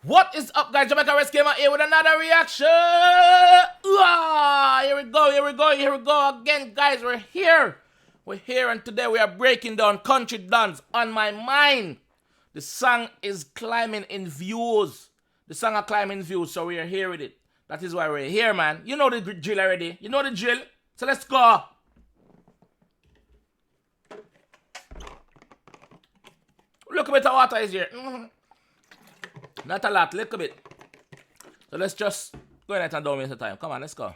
What is up, guys? JAMAICA'S came out here with another reaction. Here we go again, guys. We're here, and today we are breaking down Country Dance On My Mind. The song is climbing in views. So we are here with it. That is why we're here, man. You know the drill already. So let's go. Look a bit of water is here. Not a lot, little bit. So let's just go ahead and don't waste the time. Come on, let's go.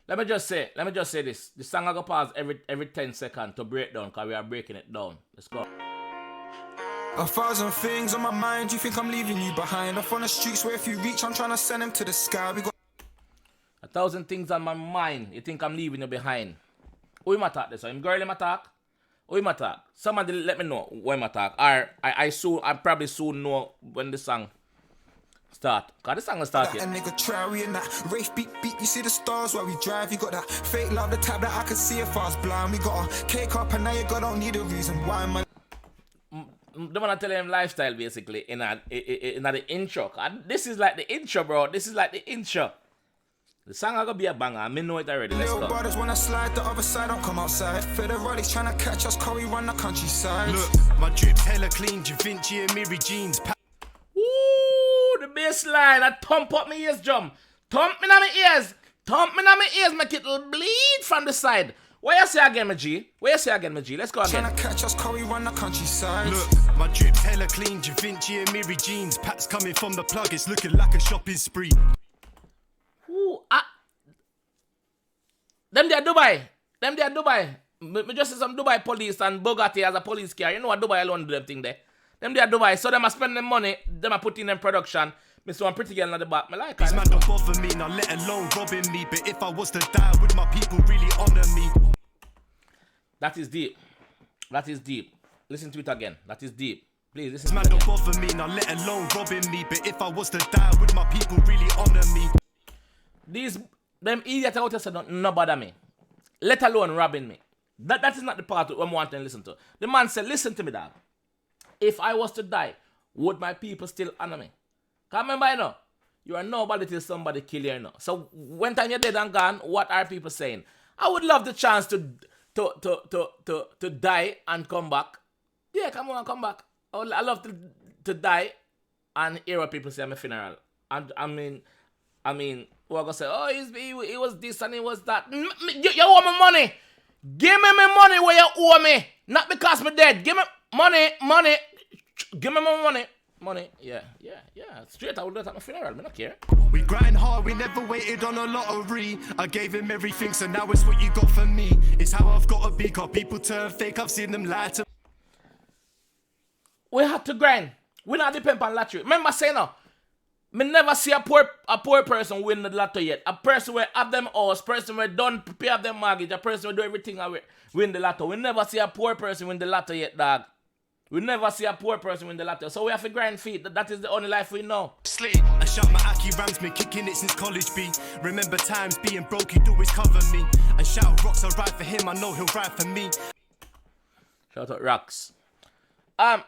Let me just say this. The song I go pause every 10 seconds to break down because we are breaking it down. Let's go. 1,000 things on my mind, you think I'm leaving you behind. Off on the streets where if you reach, I'm trying to send them to the sky. We got 1,000 things on my mind, you think I'm leaving you behind. Who him attack this? I'm girl him attack? Who him attack? Somebody let me know who him attack. Or I probably soon know when the song start. Cause the song will start yet. A nigga try, we in that Rafe beat, you see the stars where we drive. You got that fake love, the type that I can see if I was blind. We got a cake up and now you got don't need a reason why, man. Don't wanna tell him lifestyle basically in the intro. This is like the intro, bro. This is like the intro. The song I gonna be a banger. I know it already. Let's go. Little brothers wanna slide the other side, don't come outside. Federali's trying to catch us, we run the countryside. Look, my drip's hella clean, 𝐁𝐑𝐄𝐀𝐈𝐿 jeans. Ooh, the bass line. I thump up my ears drum. Thump me on my ears. Make it bleed from the side. What you say again, my G? Let's go again. Trying to catch us, we run the countryside. Look, my drip's hella clean, 𝐁𝐑𝐄𝐈𝐿 jeans. Pats coming from the plug, it's looking like a shopping spree. Them there Dubai. Me just see some Dubai police and Bugatti as a police car. You know what Dubai alone do them thing there. Them there Dubai. So them a spend them money. Them a put in them production. Me see one pretty girl in the back. Me like these man don't bother me, now let alone robbing me. But if I was to die, would my people really honor me? That is deep. Listen to it again. That is deep. Please listen. These man don't bother me, now let alone robbing me. But if I was to die, would my people really honor me? Them idiots out there said no bother me. Let alone robbing me. That is not the part I'm wanting to listen to. The man said, listen to me, dog. If I was to die, would my people still honor me? Cause remember, you know, you are nobody till somebody kill you, you know. So when time you're dead and gone, what are people saying? I would love the chance to die and come back. Yeah, come on, come back. I love to die and hear what people say at my funeral. And I mean, we're gonna say, oh, it was this and it was that. You owe me money. Give me my money where you owe me. Not because I'm dead. Give me money. Give me my money. Money. Yeah. Straight, I would do it at my funeral. I don't care. We grind hard, we never waited on a lottery. I gave him everything, so now it's what you got for me. It's how I've got to be, cause people turn fake. I've seen them lie to. We have to grind. We not depend on lottery. Remember saying no. Me never see a poor person win the lotto yet. A person where have them house, person where don't pay off them mortgage, a person where do everything and win the lotto. We never see a poor person win the lotto yet, dog. We never see a poor person win the lotto. So we have to grind feet. That is the only life we know. Sleep. I shout my Aki Rams, been kicking it since college B. Remember times being broke, he'd always cover me. And shout Rocks, I ride for him, I know he'll ride for me. Shout out Rocks. The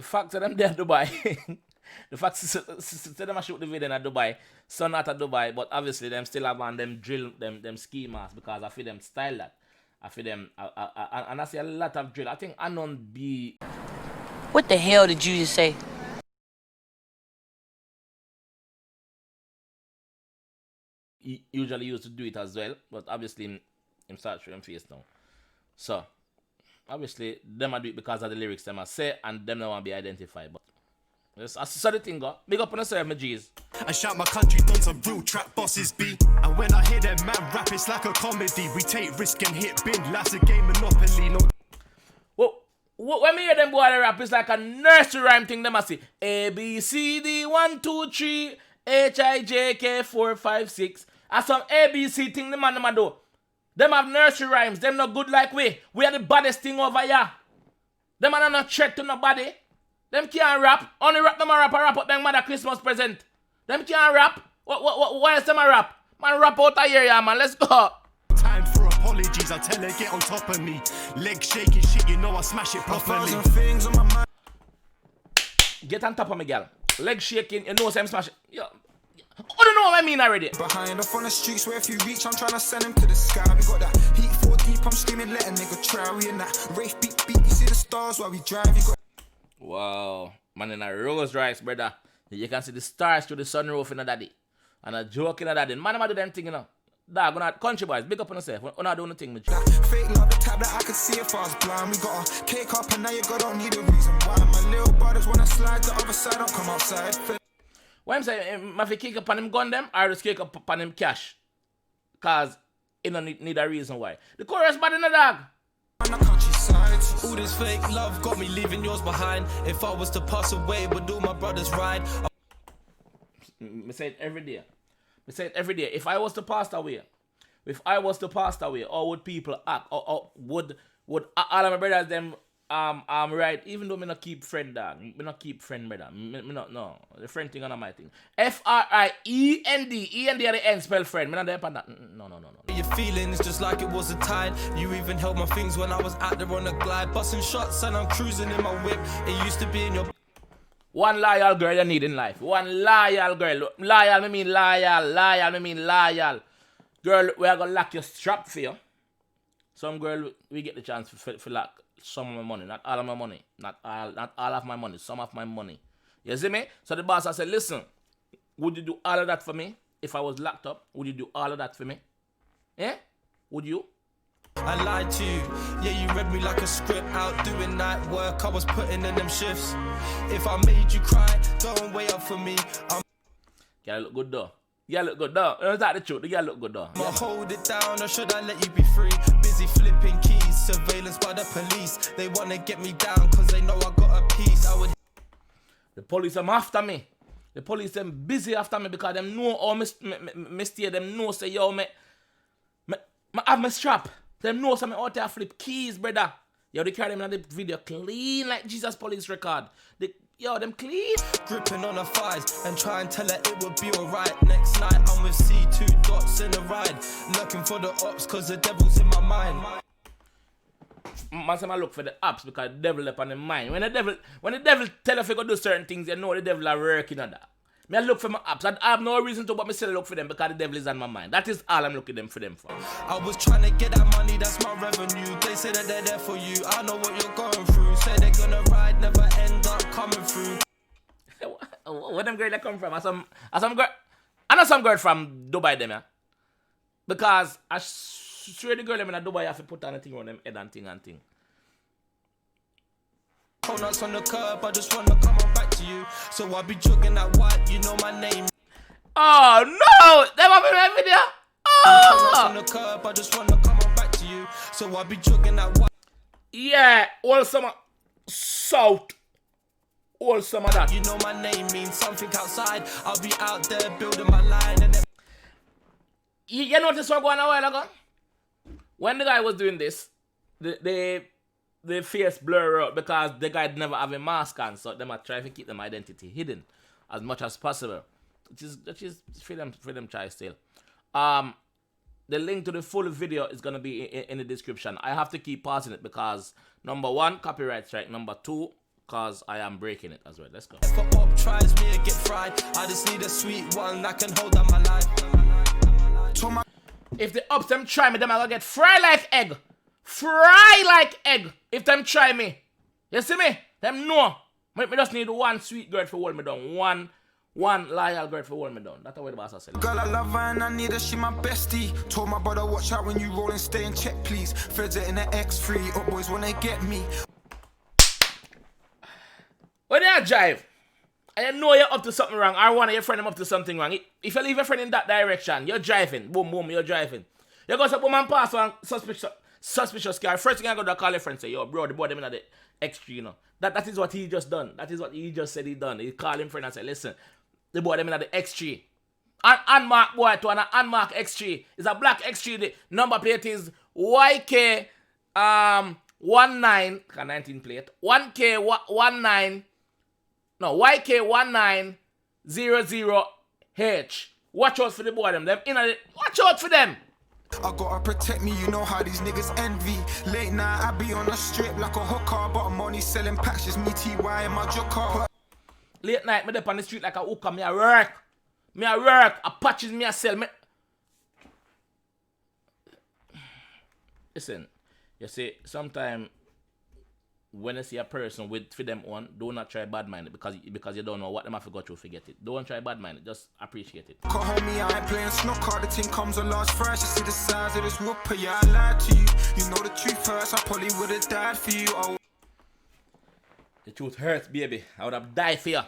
fact that them there in Dubai. The fact that them a shoot the video in Dubai, some not at Dubai, but obviously them still have on them drill, them ski masks because I feel them style that. I feel them, and I see a lot of drill. I think Anon be. What the hell did you just say? He usually used to do it as well, but obviously him start showing face now. So obviously them I do it because of the lyrics them I say, and them don't want to be identified. But I saw the thing go. Big up on yourself, my G's. I shout my country done some real trap bosses be. And when I hear them man rap, it's like a comedy. We take risk and hit bin, life's a game Monopoly. No. Well, when me hear them boy rap, it's like a nursery rhyme thing. Them I say A B C D 1 2 3 H-I-J-K 4 5 6. And some ABC thing them man do. Them have nursery rhymes. Them not good like we. We are the baddest thing over here. Them are not threat to nobody. Them can't rap. Only rap them a rap up them mother Christmas present. Them can't rap. Why is them a rap? Man, rap out of here, yeah, man. Let's go. Time for apologies, I tell her get on top of me. Leg shaking shit, you know I smash it properly. Things on my mind. Get on top of me, girl. Leg shaking, you know I'm smash it. Yo. I don't know what I mean already. Behind up on the streets where if you reach, I'm trying to send him to the sky. We got that heat 4 deep, I'm screaming, let a nigga try. We in that rave beat, you see the stars while we drive. You got wow. Man in a Rolls Royce, brother. You can see the stars through the sunroof in a daddy. And a joke in a daddy. Man, I'm do them thing, you know. Dog, gonna country boys, big up on yourself. We're not doing the thing with you. fake love, the type that I could see if I was blind. We got a cake up and now you don't need a reason why. My little brothers wanna slide the other side, don't come outside. What I'm saying, if I kick up on him gun them, I just kick up on him cash. Cause he don't need a reason why. The chorus bad in the dog. All this fake love got me leaving yours behind. If I was to pass away, would all my brothers ride? I say it every day. I say it every day. If I was to pass away, how would people act? Or would all of my brothers them right? Even though me not keep friend dog, me not keep friend brother. Me not no. The friend thing on my thing. FRIEND, END at the end spell friend. Me not there upon that. No. Your feelings just like it was a tide. You even held my things when I was out there on the glide, busting shots and I'm cruising in my whip. It used to be in your. One loyal girl you need in life. One loyal girl. Loyal, me mean loyal. Loyal, me mean loyal. Girl, we are gonna lock your strap for you. Some girl, we get the chance for lock some of my money. Not all of my money. Not all of my money. Some of my money. You see me? So the boss, I said, listen, would you do all of that for me? If I was locked up, would you do all of that for me? Eh? Would you? I lied to you, yeah, you read me like a script. Out doing night work, I was putting in them shifts. If I made you cry, don't wait up for me. Girl look good though. Girl look good though. Is that the truth? The girl look good though. I'ma hold it down or should I let you be free? Busy flipping keys, surveillance by the police. They wanna get me down cause they know I got a piece. The police them after me. The police them busy after me because them know all me stay. Them know say yo me have my strap. Them know some out there flip keys, brother. Yo, they carry them in the video clean like Jesus police record. Them clean. Gripping on her thighs and try and tell her it would be alright. Next night I'm with C2 dots in the ride. Looking for the ops cause the devil's in my mind. Man say I look for the ops because the devil up on the mind. When the devil tell you if you go do certain things, you know the devil are working on that. Me I look for my apps. I have no reason to, but me still look for them because the devil is on my mind. That is all I'm looking for them for. I was trying to get that money, that's my revenue. They say that they're there for you. I know what you're going through. Say they're gonna ride, never end up coming through. Where them girls that come from? I know some girl from Dubai them, yeah. Because I swear the girl them in Dubai have to put on a thing on them head and thing. Donuts on the curb, I just wanna come on back to you. So I'll be jogging that white, you know my name. Oh no! Them have been my video. Donuts Oh! on the curb, I just wanna come on back to you. So I'll be jogging that white. Yeah, all summer south. All summer that. You know my name means something outside. I'll be out there building my line and then. You notice what going on a while ago? When the guy was doing this, the face blur out because the guy never have a mask on, so them are trying to keep them identity hidden as much as possible. Which is freedom choice still. The link to the full video is gonna be in the description. I have to keep pausing it because number 1, copyright strike. Number 2, because I am breaking it as well. Let's go. If a op tries me, I get fried. I just need a sweet one that can hold on my life. If the ops them try me, them I gonna get fried like egg. Fry like egg if them try me. You see me? Them know. Me just need one sweet girl for hold me down. One loyal girl for hold me down. That's the way the boss said. Girl, I love her and I need her, she my bestie. Told my brother, watch out when you roll and stay in check, please. Feds are in the X3, up boys when they get me. When you drive, and you know you're up to something wrong, or one of your friends up to something wrong, if you leave your friend in that direction, you're driving, boom, you're driving. You go to boom and pass one suspicious car. First thing I go to call your friend say, yo, bro, the boy them in the X3, you know. That is what he just done. That is what he just said he done. He called him friend and said, listen, the boy them in the X3. An unmarked boy to an unmarked X3. It's a black X3. The number plate is YK 19 plate. 1K 19 No, 𝐁𝐂_𝐊𝐃_H. Watch out for the boy them. Watch out for them. I gotta protect me, you know how these niggas envy. Late night, I be on the strip like a hooker, but I'm only selling patches, me TY and my joker. Late night, me up on the street like a hooker, me a work. A patches me a sell. Listen, you see, sometimes when you see a person with for them on, do not try bad mind it because you don't know what them have to go through to get it. Don't try bad mind it, just appreciate it. Homie, I ain't playing snooker, the thing comes a large fresh. You see the size of this whooper, yeah, I lied to you. You know the truth hurts, I probably would have died for you. Oh. The truth hurts, baby. I would have died for you.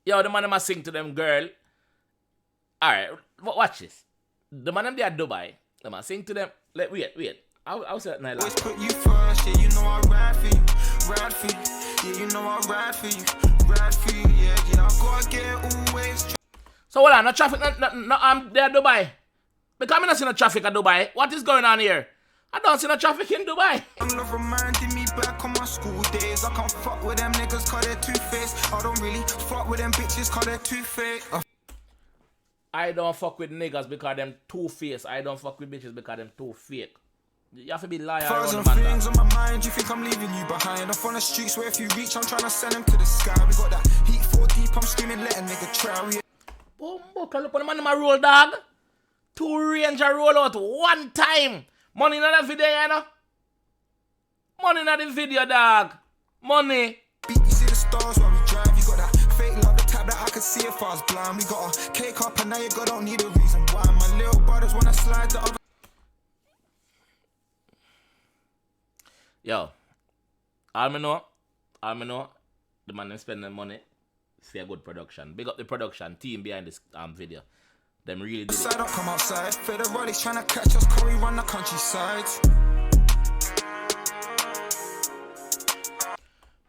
Yo, the man them a sing to them girl. Alright, watch this. The man them there at Dubai. The man sing to them. Wait. I'll say that night. Always put you first, yeah, you know I ride for you. Yeah, you know I ride for you, yeah, I gotta get always. So hold on, no traffic, I'm there at Dubai. Because I'm not seeing no traffic at Dubai. What is going on here? I don't see no traffic in Dubai. I'm love reminding me back on my school days. I can't fuck with them niggas cause they're two-faced. I don't really fuck with them bitches cause they're two-faced. I don't fuck with niggas because them two-faced. I don't fuck with bitches because them two-fake. You have to be liar around the man. Things on my mind, you think I'm leaving you behind. I'm on the streets where if you reach, I'm trying to send them to the sky. We got that heat 4 deep, I'm screaming, let a nigga try. Boom, look on the man in my roll, dog. 2 Ranger roll out 1 time. Money in the video, you know? Money in the video, dog. Money. You see the stars while we drive, you got that fake love, the type that I could see if I was blind. We got a cake up and now you got don't need a reason why. My little brothers wanna slide the other. Yo, all me know, the man them spending money, see a good production. Big up the production team behind this video. Them really did it. Don't come outside. Federal is trying to catch us, Corey run the countryside.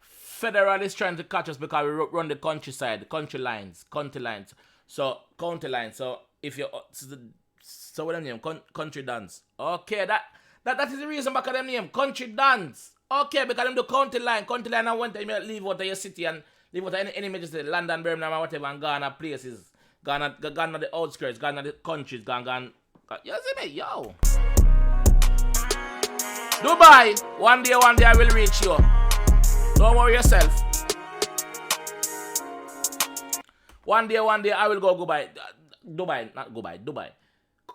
Federal is trying to catch us because we run the countryside, the county lines. So county lines. So if you so what them name? Country dance. Okay, that is the reason back of them name. Country dance. Okay, because them do county line. County line and one time you leave out of your city and leave out of any major city, London, Birmingham, or whatever, and gone to places. Gone to the outskirts, gone to the countries, gone. You see me? Yo. Dubai, one day I will reach you. Don't worry yourself. One day I will go Dubai. Dubai.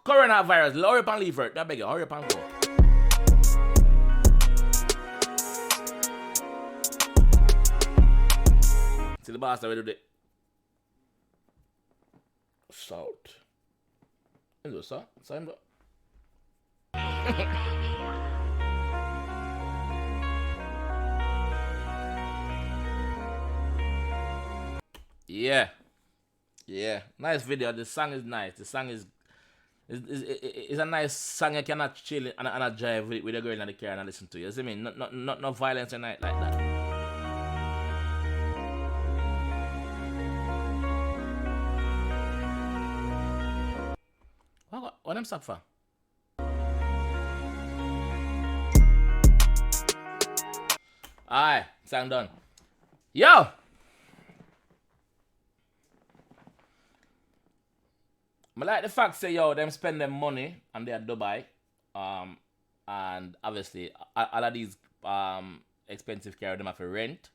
Coronavirus, hurry up and leave her. I beg you, hurry up and go. See the boss that will do the salt. Is it salt? Same though. Yeah. Nice video. The song is nice. The song is a nice song you cannot chill and a drive with a girl in the car and listen to. You see me? No violence or night like that. What them stop for? Alright, song done. Yo! I like the fact say yo them spend them money and they are Dubai. And obviously all of these expensive car them have to rent.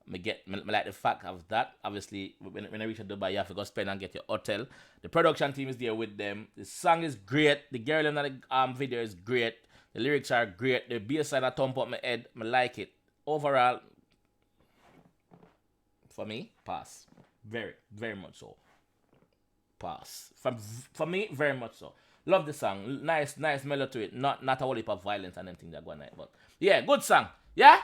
Me like the fact of that. Obviously, when I reach Dubai, you have to go spend and get your hotel. The production team is there with them. The song is great. The girl in the video is great. The lyrics are great. The bass line I thump up my head. I like it. Overall, for me, pass. Very, very much so. Pass. For me, very much so. Love the song. Nice melody to it. Not a whole heap of violence and anything that go on it. But yeah, good song. Yeah?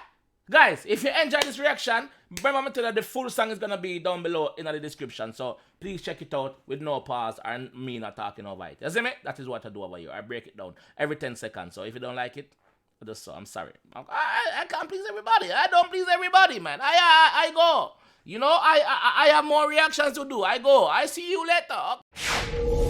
Guys, if you enjoy this reaction, remember me tell you the full song is going to be down below in the description. So please check it out with no pause and me not talking over it. You see me? That is what I do over here. I break it down every 10 seconds. So if you don't like it, just so I'm sorry. I can't please everybody. I don't please everybody, man. I go. You know, I have more reactions to do. I go. I see you later.